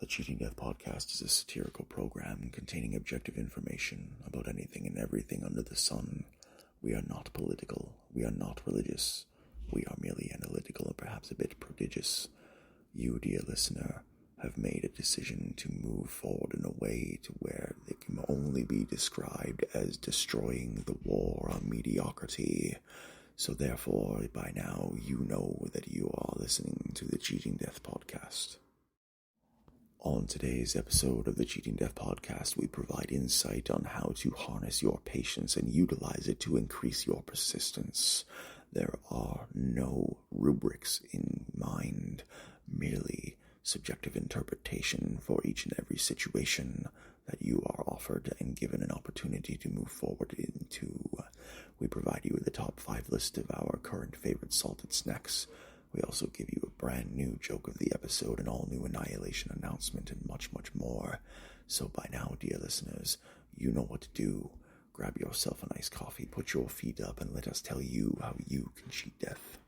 The Cheating Death Podcast is a satirical program containing objective information about anything and everything under the sun. We are not political. We are not religious. We are merely analytical and perhaps a bit prodigious. You, dear listener, have made a decision to move forward in a way to where it can only be described as destroying the war on mediocrity. So therefore, by now, you know that you are listening to the Cheating Death Podcast. On today's episode of the Cheating Death Podcast, we provide insight on how to harness your patience and utilize it to increase your persistence. There are no rubrics in mind, merely subjective interpretation for each and every situation that you are offered and given an opportunity to move forward into. We provide you with a top 5 list of our current favorite salted snacks. We also give you a brand new joke of the episode, an all-new Annihilation Announcement, and much, much more. So by now, dear listeners, you know what to do. Grab yourself a nice coffee, put your feet up, and let us tell you how you can cheat death.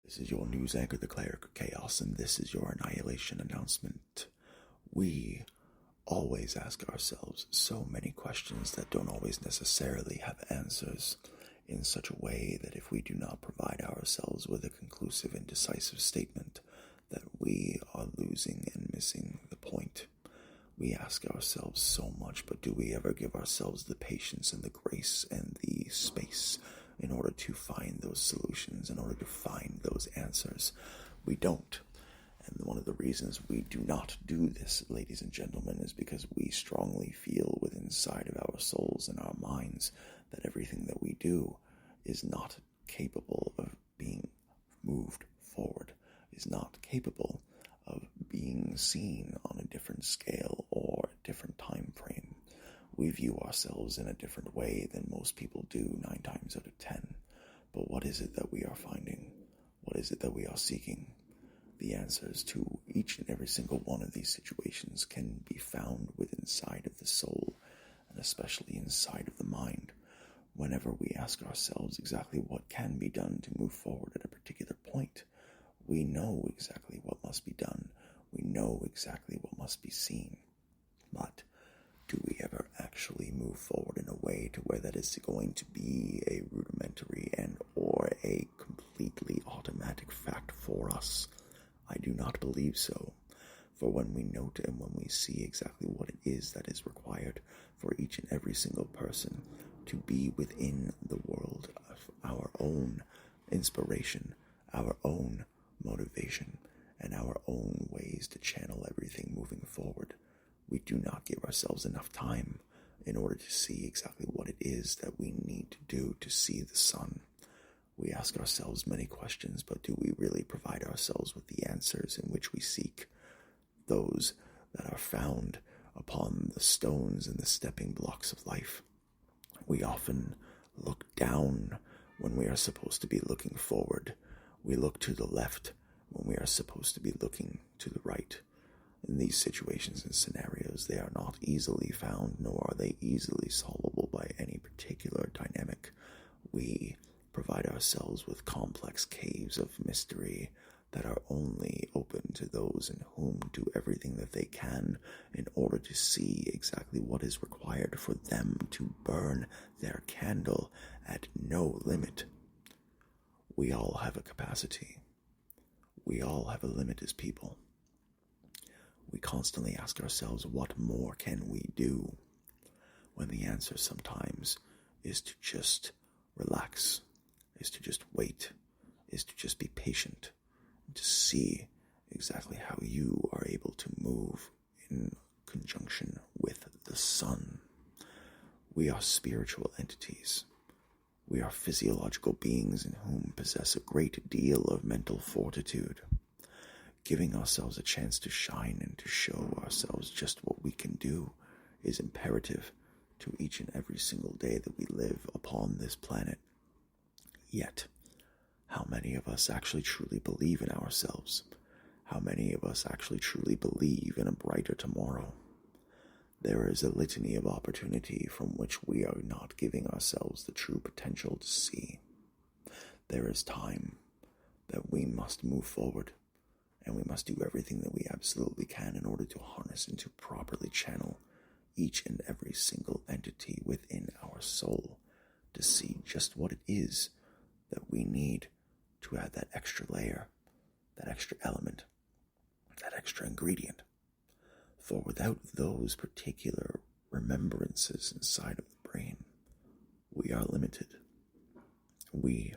This is your news anchor, the Cleric of Chaos, and this is your Annihilation Announcement. We always ask ourselves so many questions that don't always necessarily have answers, in such a way that if we do not provide ourselves with a conclusive and decisive statement, that we are losing and missing the point. We ask ourselves so much, but do we ever give ourselves the patience and the grace and the space in order to find those solutions, in order to find those answers? We don't. And one of the reasons we do not do this, ladies and gentlemen, is because we strongly feel within inside of our souls and our minds that everything that we do is not capable of being moved forward, is not capable of being seen on a different scale or a different time frame. We view ourselves in a different way than most people do 9 times out of 10. But what is it that we are finding? What is it that we are seeking? The answers to each and every single one of these situations can be found within inside of the soul, and especially inside of the mind. Whenever we ask ourselves exactly what can be done to move forward at a particular point, we know exactly what must be done. We know exactly what must be seen. But do we ever actually move forward in a way to where that is going to be a rudimentary and or a completely automatic fact for us? I do not believe so. For when we note and when we see exactly what it is that is required for each and every single person to be within the world of our own inspiration, our own motivation, and our own ways to channel everything moving forward, do not give ourselves enough time in order to see exactly what it is that we need to do to see the sun. We ask ourselves many questions, but do we really provide ourselves with the answers in which we seek? Those that are found upon the stones and the stepping blocks of life. We often look down when we are supposed to be looking forward. We look to the left when we are supposed to be looking to the right. In these situations and scenarios, they are not easily found, nor are they easily solvable by any particular dynamic. We provide ourselves with complex caves of mystery that are only open to those in whom do everything that they can in order to see exactly what is required for them to burn their candle at no limit. We all have a capacity. We all have a limit as people. We constantly ask ourselves, what more can we do? When the answer sometimes is to just relax, is to just wait, is to just be patient, and to see exactly how you are able to move in conjunction with the sun. We are spiritual entities. We are physiological beings in whom possess a great deal of mental fortitude. Giving ourselves a chance to shine and to show ourselves just what we can do is imperative to each and every single day that we live upon this planet. Yet, how many of us actually truly believe in ourselves? How many of us actually truly believe in a brighter tomorrow? There is a litany of opportunity from which we are not giving ourselves the true potential to see. There is time that we must move forward. And we must do everything that we absolutely can in order to harness and to properly channel each and every single entity within our soul to see just what it is that we need to add that extra layer, that extra element, that extra ingredient. For without those particular remembrances inside of the brain, we are limited. We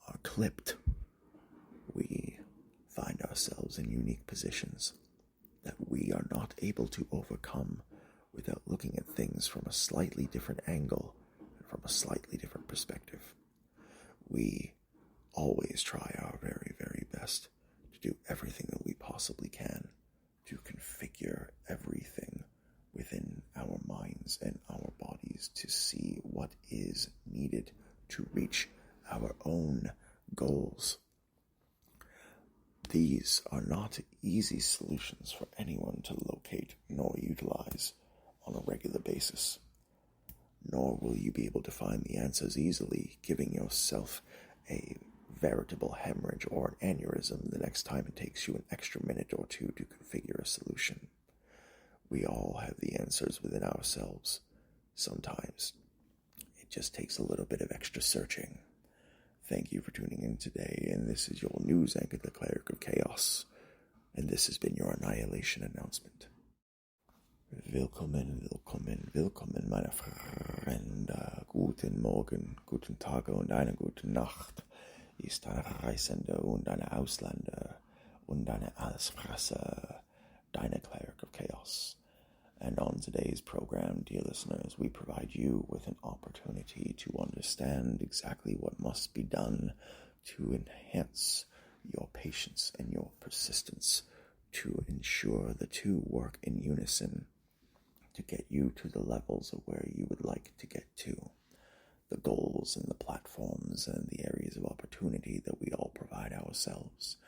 are clipped. We find ourselves in unique positions that we are not able to overcome without looking at things from a slightly different angle and from a slightly different perspective. We always try our very, very best to do everything that we possibly can to configure everything within our minds and our bodies to see what is needed to reach our own goals. These are not easy solutions for anyone to locate nor utilize on a regular basis, nor will you be able to find the answers easily, giving yourself a veritable hemorrhage or an aneurysm the next time it takes you an extra minute or two to configure a solution. We all have the answers within ourselves. Sometimes it just takes a little bit of extra searching. Thank you for tuning in today, and this is your news anchor, the Cleric of Chaos, and this has been your Annihilation Announcement. Willkommen, willkommen, willkommen, meine Freunde. Guten Morgen, guten Tag und eine gute Nacht. Ist eine Reisende und eine Ausländer und eine Allesfresser, deine Cleric of Chaos. And on today's program, dear listeners, we provide you with an opportunity to understand exactly what must be done to enhance your patience and your persistence, to ensure the two work in unison to get you to the levels of where you would like to get to, the goals and the platforms and the areas of opportunity that we all provide ourselves.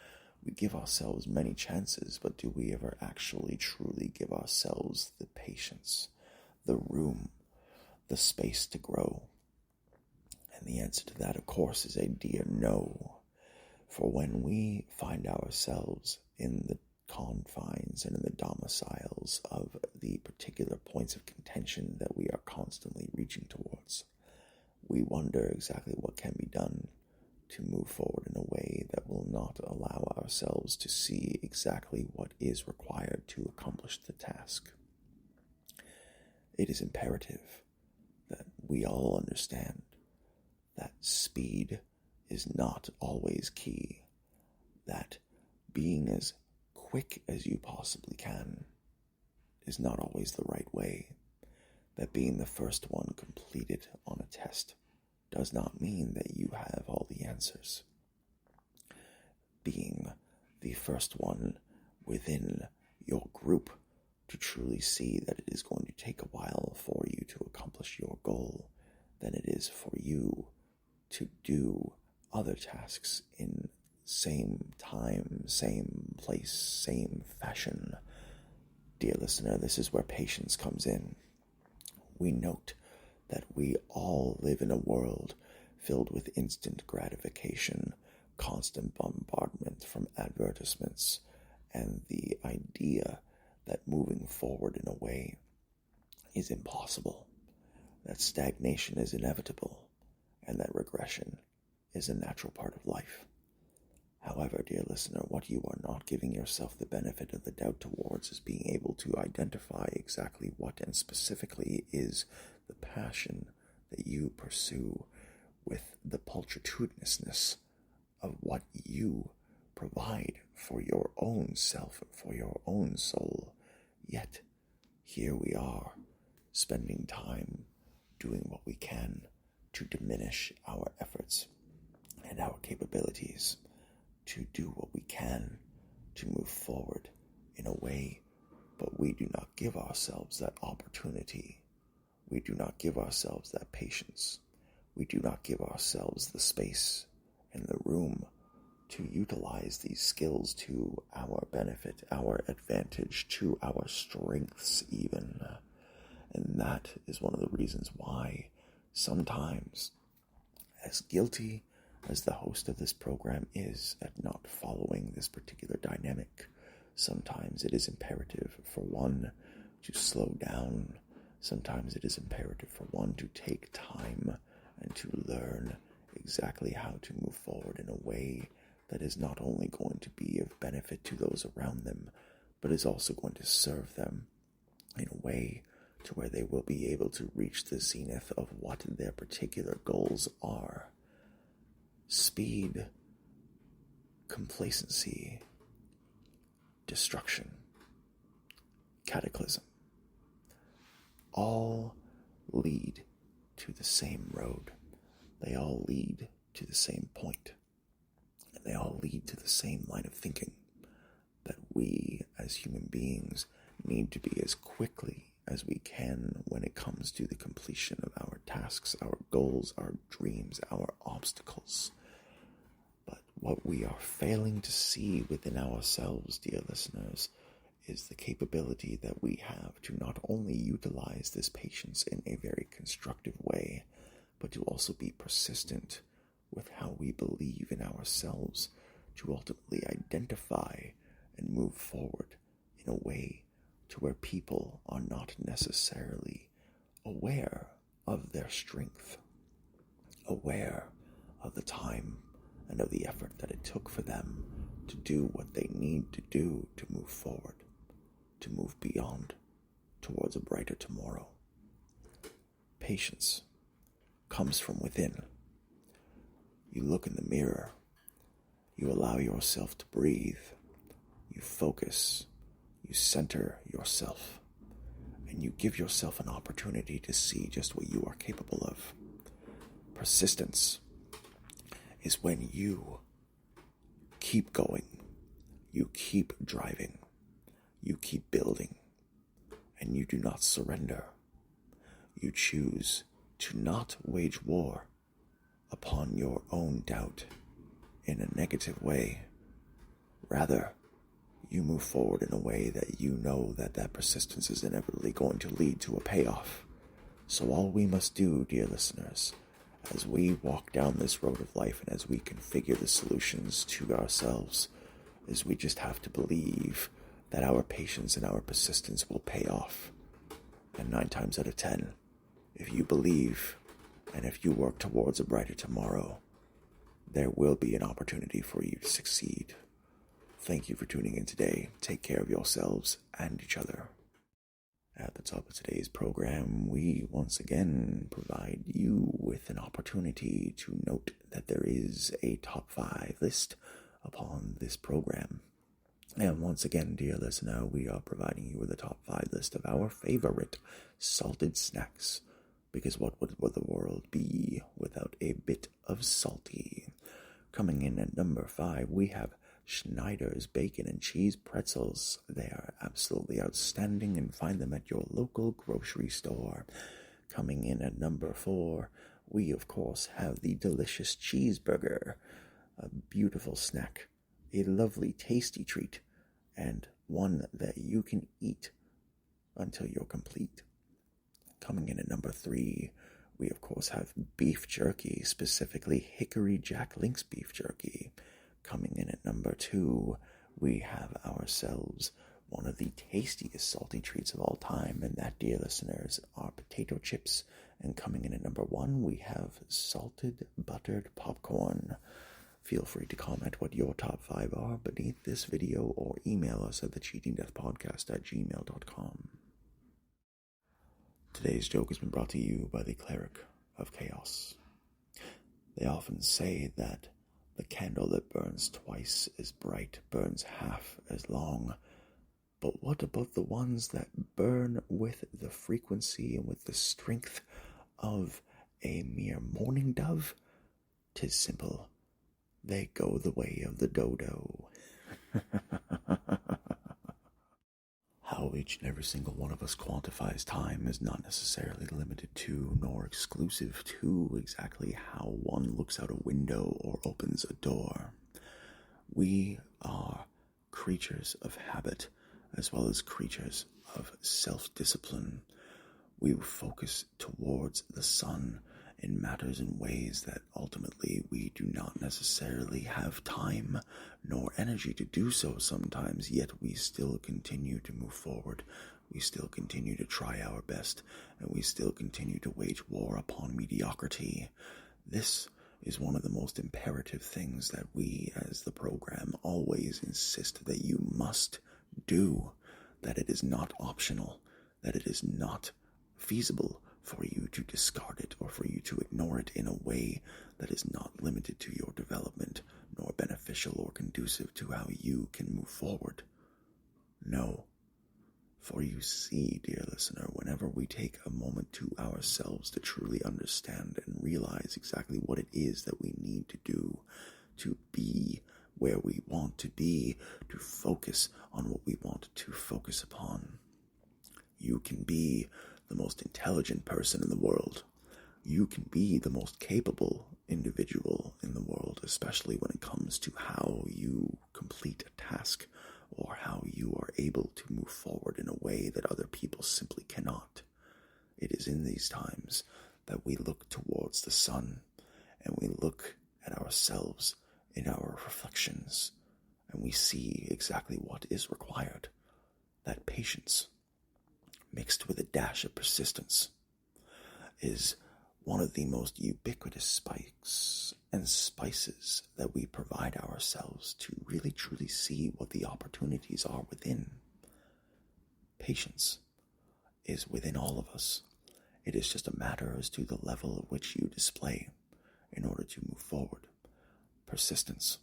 We give ourselves many chances, but do we ever actually truly give ourselves the patience, the room, the space to grow? And the answer to that, of course, is a dear no. For when we find ourselves in the confines and in the domiciles of the particular points of contention that we are constantly reaching towards, we wonder exactly what can be done to move forward in a way that will not allow ourselves to see exactly what is required to accomplish the task. It is imperative that we all understand that speed is not always key, that being as quick as you possibly can is not always the right way, that being the first one completed on a test does not mean that you have all the answers. Being the first one within your group to truly see that it is going to take a while for you to accomplish your goal than it is for you to do other tasks in same time, same place, same fashion. Dear listener, this is where patience comes in. We note that we all live in a world filled with instant gratification, constant bombardment from advertisements, and the idea that moving forward in a way is impossible, that stagnation is inevitable, and that regression is a natural part of life. However, dear listener, what you are not giving yourself the benefit of the doubt towards is being able to identify exactly what and specifically is the passion that you pursue with the pulchritudinousness of what you provide for your own self, for your own soul. Yet, here we are, spending time doing what we can to diminish our efforts and our capabilities, to do what we can to move forward in a way, but we do not give ourselves that opportunity. We do not give ourselves that patience. We do not give ourselves the space and the room to utilize these skills to our benefit, our advantage, to our strengths even. And that is one of the reasons why sometimes, as guilty as the host of this program is at not following this particular dynamic, sometimes it is imperative for one to slow down. Sometimes it is imperative for one to take time and to learn exactly how to move forward in a way that is not only going to be of benefit to those around them, but is also going to serve them in a way to where they will be able to reach the zenith of what their particular goals are. Speed, complacency, destruction, cataclysm, all lead to the same road. They all lead to the same point. And they all lead to the same line of thinking, that we as human beings need to be as quickly as we can when it comes to the completion of our tasks, our goals, our dreams, our obstacles. But what we are failing to see within ourselves, dear listeners, is the capability that we have to not only utilize this patience in a very constructive way, but to also be persistent with how we believe in ourselves, to ultimately identify and move forward in a way to where people are not necessarily aware of their strength, aware of the time and of the effort that it took for them to do what they need to do to move forward, to move beyond, towards a brighter tomorrow. Patience comes from within. You look in the mirror, you allow yourself to breathe, you focus, you center yourself, and you give yourself an opportunity to see just what you are capable of. Persistence is when you keep going, you keep driving, you keep building, and you do not surrender. You choose to not wage war upon your own doubt in a negative way. Rather, you move forward in a way that you know that persistence is inevitably going to lead to a payoff. So all we must do, dear listeners, as we walk down this road of life and as we configure the solutions to ourselves, is we just have to believe that our patience and our persistence will pay off. And 9 times out of 10, if you believe and if you work towards a brighter tomorrow, there will be an opportunity for you to succeed. Thank you for tuning in today. Take care of yourselves and each other. At the top of today's program, we once again provide you with an opportunity to note that there is a top 5 list upon this program. And once again, dear listener, we are providing you with a top 5 list of our favorite salted snacks. Because what would the world be without a bit of salty? Coming in at number 5, we have Schneider's Bacon and Cheese Pretzels. They are absolutely outstanding, and find them at your local grocery store. Coming in at number 4, we of course have the delicious cheeseburger. A beautiful snack, a lovely tasty treat, and one that you can eat until you're complete. Coming in at number 3, we of course have beef jerky, specifically Hickory Jack Link's beef jerky. Coming in at number 2, we have ourselves one of the tastiest salty treats of all time, and that, dear listeners, are potato chips. And coming in at number 1, we have salted buttered popcorn. Feel free to comment what your top 5 are beneath this video, or email us at thecheatingdeathpodcast@gmail.com. Today's joke has been brought to you by the Cleric of Chaos. They often say that the candle that burns twice as bright burns half as long. But what about the ones that burn with the frequency and with the strength of a mere mourning dove? 'Tis simple. They go the way of the dodo. How each and every single one of us quantifies time is not necessarily limited to nor exclusive to exactly how one looks out a window or opens a door. We are creatures of habit as well as creatures of self-discipline. We focus towards the sun in matters and ways that ultimately we do not necessarily have time nor energy to do so sometimes, yet we still continue to move forward. We still continue to try our best, and we still continue to wage war upon mediocrity. This is one of the most imperative things that we, as the program, always insist that you must do, that it is not optional, that it is not feasible for you to discard it or for you to ignore it in a way that is not limited to your development nor beneficial or conducive to how you can move forward. No. For you see, dear listener, whenever we take a moment to ourselves to truly understand and realize exactly what it is that we need to do to be where we want to be, to focus on what we want to focus upon, you can be the most intelligent person in the world. You can be the most capable individual in the world, especially when it comes to how you complete a task or how you are able to move forward in a way that other people simply cannot. It is in these times that we look towards the sun and we look at ourselves in our reflections and we see exactly what is required. That patience, mixed with a dash of persistence, is one of the most ubiquitous spikes and spices that we provide ourselves to really truly see what the opportunities are within. Patience is within all of us. It is just a matter as to the level at which you display in order to move forward. Persistence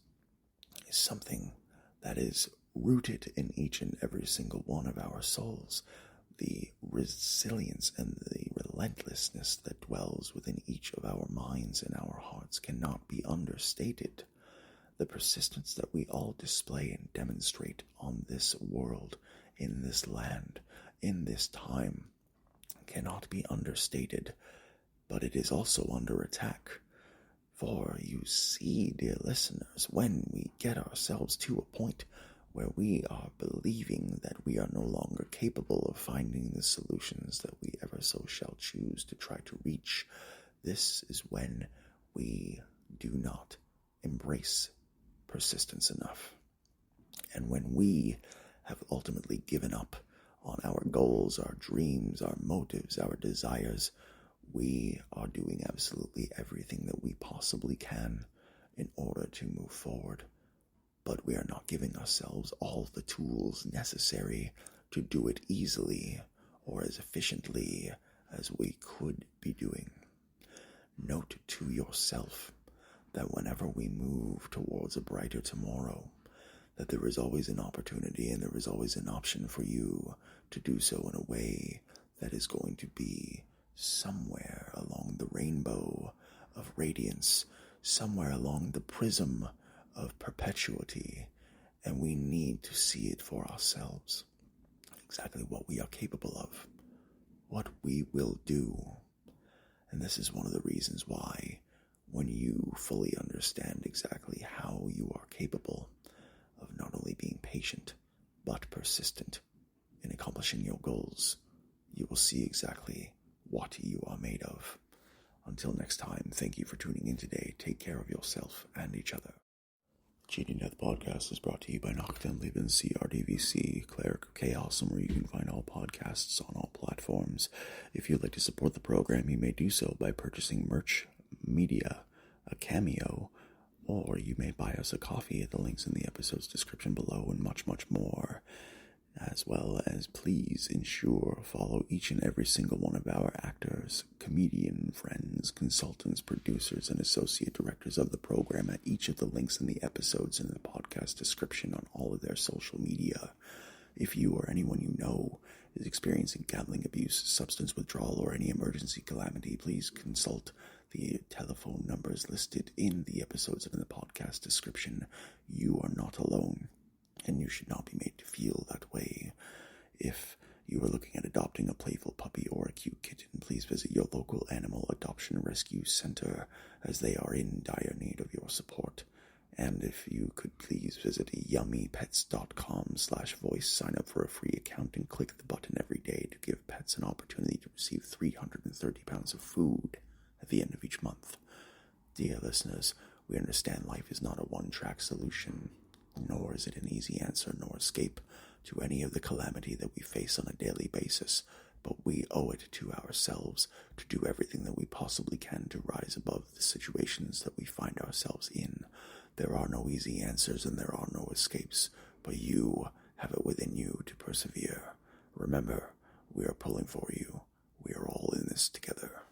is something that is rooted in each and every single one of our souls. The resilience and the relentlessness that dwells within each of our minds and our hearts cannot be understated. The persistence that we all display and demonstrate on this world, in this land, in this time, cannot be understated, but it is also under attack. For you see, dear listeners, when we get ourselves to a point where we are believing that we are no longer capable of finding the solutions that we ever so shall choose to try to reach, this is when we do not embrace persistence enough. And when we have ultimately given up on our goals, our dreams, our motives, our desires, we are doing absolutely everything that we possibly can in order to move forward. But we are not giving ourselves all the tools necessary to do it easily or as efficiently as we could be doing. Note to yourself that whenever we move towards a brighter tomorrow, that there is always an opportunity and there is always an option for you to do so in a way that is going to be somewhere along the rainbow of radiance, somewhere along the prism of perpetuity, and we need to see it for ourselves, exactly what we are capable of, what we will do. And this is one of the reasons why, when you fully understand exactly how you are capable of not only being patient, but persistent in accomplishing your goals, you will see exactly what you are made of. Until next time, thank you for tuning in today. Take care of yourself and each other. Cheating Death Podcast is brought to you by Nocturne Leben, CRDVC, Cleric, Chaos, where you can find all podcasts on all platforms. If you'd like to support the program, you may do so by purchasing merch, media, a cameo, or you may buy us a coffee at the links in the episode's description below, and much, much more. As well as please follow each and every single one of our actors, comedian friends, consultants, producers, and associate directors of the program at each of the links in the episodes in the podcast description on all of their social media. If you or anyone you know is experiencing gambling abuse, substance withdrawal, or any emergency calamity, please consult the telephone numbers listed in the episodes and in the podcast description. You are not alone, and you should not be made to feel that way. If you are looking at adopting a playful puppy or a cute kitten, please visit your local animal adoption rescue center, as they are in dire need of your support. And if you could please visit yummypets.com/voice, sign up for a free account, and click the button every day to give pets an opportunity to receive 330 pounds of food at the end of each month. Dear listeners, we understand life is not a one-track solution, nor is it an easy answer nor escape to any of the calamity that we face on a daily basis, but we owe it to ourselves to do everything that we possibly can to rise above the situations that we find ourselves in. There are no easy answers and there are no escapes, but you have it within you to persevere. Remember, we are pulling for you. We are all in this together.